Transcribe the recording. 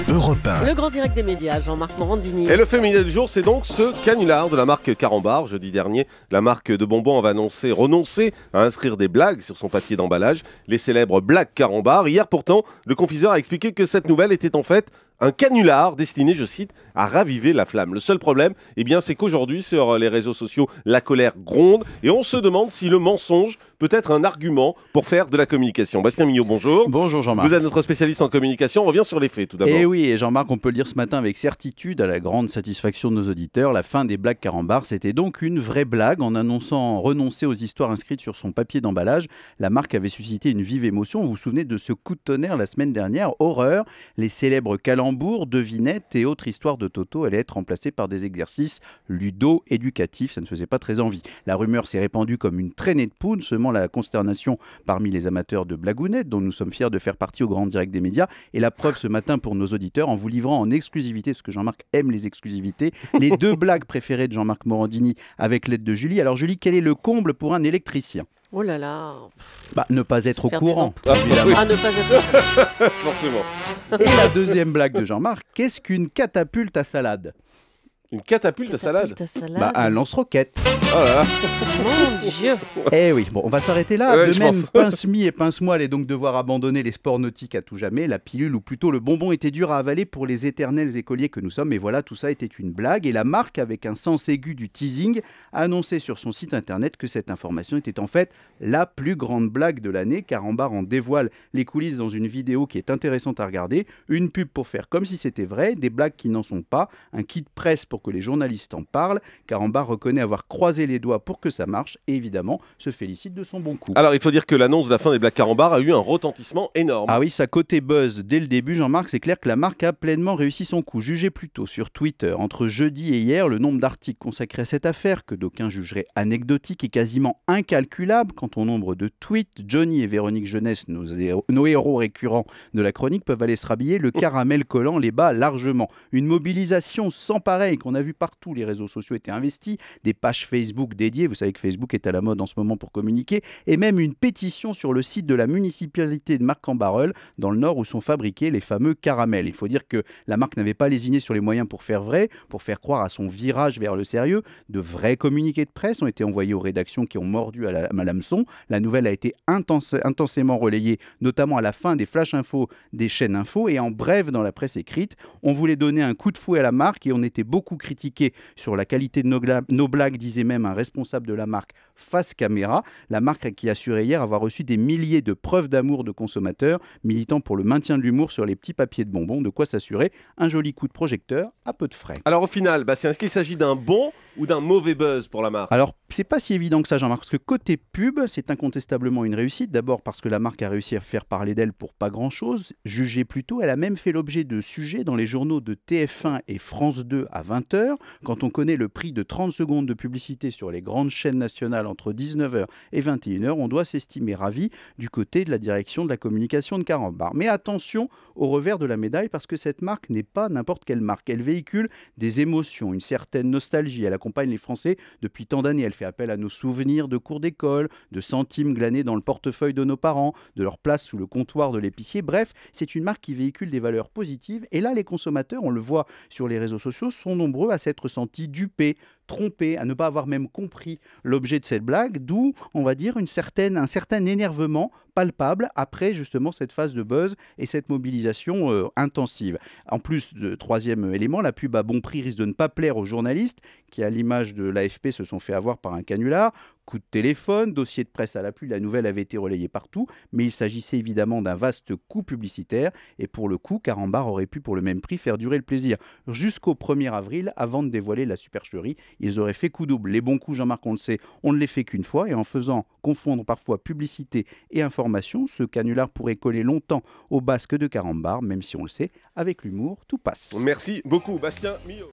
Europe 1. Le grand direct des médias, Jean-Marc Morandini. Et le fait média du jour, c'est donc ce canular de la marque Carambar. Jeudi dernier, la marque de bonbons avait renoncer à inscrire des blagues sur son papier d'emballage, les célèbres blagues Carambar. Hier pourtant, le confiseur a expliqué que cette nouvelle était en fait un canular destiné, je cite, à raviver la flamme. Le seul problème, c'est qu'aujourd'hui, sur les réseaux sociaux, la colère gronde et on se demande si le mensonge peut être un argument pour faire de la communication. Bastien Millot, bonjour. Bonjour Jean-Marc. Vous êtes notre spécialiste en communication. On revient sur les faits tout d'abord. Et oui, et Jean-Marc, on peut le dire ce matin avec certitude, à la grande satisfaction de nos auditeurs, la fin des blagues Carambar, c'était donc une vraie blague. En annonçant renoncer aux histoires inscrites sur son papier d'emballage, la marque avait suscité une vive émotion. Vous vous souvenez de ce coup de tonnerre la semaine dernière? Horreur, les célèbres calembours, devinettes et autres histoires de Toto allaient être remplacées par des exercices ludo-éducatifs. Ça ne faisait pas très envie. La rumeur s'est répandue comme une traînée de poudre, semant la consternation parmi les amateurs de blagounettes, dont nous sommes fiers de faire partie au grand direct des médias. Et la preuve ce matin pour nos auditeurs, en vous livrant en exclusivité, parce que Jean-Marc aime les exclusivités, les deux blagues préférées de Jean-Marc Morandini avec l'aide de Julie. Alors Julie, quel est le comble pour un électricien? Oh là là. Ne pas être au Faire courant, des évidemment. Ah, ne pas être. Forcément. Et la deuxième blague de Jean-Marc, qu'est-ce qu'une catapulte à salade? Une catapulte à salade. Ta salade. Un lance-roquette. Oh là là. Mon Dieu. Eh oui, bon, on va s'arrêter là. Ouais, De je même, pense. Pince-Mie et Pince-Moi allaient donc devoir abandonner les sports nautiques à tout jamais. La pilule, ou plutôt le bonbon, était dur à avaler pour les éternels écoliers que nous sommes. Et voilà, tout ça était une blague. Et la marque, avec un sens aigu du teasing, a annoncé sur son site internet que cette information était en fait la plus grande blague de l'année. Carambar en dévoile les coulisses dans une vidéo qui est intéressante à regarder. Une pub pour faire comme si c'était vrai, des blagues qui n'en sont pas, un kit presse pour que les journalistes en parlent. Carambar reconnaît avoir croisé les doigts pour que ça marche et évidemment se félicite de son bon coup. Alors, il faut dire que l'annonce de la fin des blagues Carambar a eu un retentissement énorme. Ah oui, ça côté buzz dès le début, Jean-Marc, c'est clair que la marque a pleinement réussi son coup. Jugez plutôt sur Twitter, entre jeudi et hier, le nombre d'articles consacrés à cette affaire, que d'aucuns jugeraient anecdotique et quasiment incalculable quant au nombre de tweets. Johnny et Véronique Jeunesse, nos héros récurrents de la chronique, peuvent aller se rhabiller, le caramel collant les bat largement. Une mobilisation sans pareil qu'on a vu partout, les réseaux sociaux étaient investis, des pages Facebook dédiées, vous savez que Facebook est à la mode en ce moment pour communiquer, et même une pétition sur le site de la municipalité de Marc-en-Barœul, dans le Nord, où sont fabriqués les fameux caramels. Il faut dire que la marque n'avait pas lésiné sur les moyens pour faire vrai, pour faire croire à son virage vers le sérieux. De vrais communiqués de presse ont été envoyés aux rédactions qui ont mordu à l'hameçon. La nouvelle a été intensément relayée, notamment à la fin des flash infos des chaînes info et en bref dans la presse écrite. On voulait donner un coup de fouet à la marque et on était beaucoup critiqué sur la qualité de nos blagues, disait même un responsable de la marque face caméra. La marque qui assurait hier avoir reçu des milliers de preuves d'amour de consommateurs militant pour le maintien de l'humour sur les petits papiers de bonbons, de quoi s'assurer un joli coup de projecteur à peu de frais. Alors, au final, Bastien, est-ce qu'il s'agit d'un bon ou d'un mauvais buzz pour la marque? Alors, c'est pas si évident que ça, Jean-Marc, parce que côté pub, c'est incontestablement une réussite. D'abord parce que la marque a réussi à faire parler d'elle pour pas grand-chose. Jugez plutôt, elle a même fait l'objet de sujets dans les journaux de TF1 et France 2 à 20h. Quand on connaît le prix de 30 secondes de publicité sur les grandes chaînes nationales entre 19h et 21h, on doit s'estimer ravi du côté de la direction de la communication de Carambar. Mais attention au revers de la médaille, parce que cette marque n'est pas n'importe quelle marque. Elle véhicule des émotions, une certaine nostalgie. Elle accompagne les Français depuis tant d'années. Elle fait appel à nos souvenirs de cours d'école, de centimes glanés dans le portefeuille de nos parents, de leur place sous le comptoir de l'épicier. Bref, c'est une marque qui véhicule des valeurs positives. Et là, les consommateurs, on le voit sur les réseaux sociaux, sont nombreux à s'être sentis dupés, trompés, à ne pas avoir même compris l'objet de cette blague, d'où, on va dire, un certain énervement palpable après justement cette phase de buzz et cette mobilisation intensive. En plus, de troisième élément, la pub à bon prix risque de ne pas plaire aux journalistes qui, à l'image de l'AFP, se sont fait avoir par un canular. Coup de téléphone, dossier de presse à la pluie, la nouvelle avait été relayée partout, mais il s'agissait évidemment d'un vaste coup publicitaire, et pour le coup, Carambar aurait pu pour le même prix faire durer le plaisir jusqu'au 1er avril avant de dévoiler la supercherie. Ils auraient fait coup double. Les bons coups, Jean-Marc, on le sait, on ne les fait qu'une fois, et en faisant confondre parfois publicité et information, ce canular pourrait coller longtemps au basque de Carambar, même si on le sait, avec l'humour, tout passe. Merci beaucoup, Bastien Millot.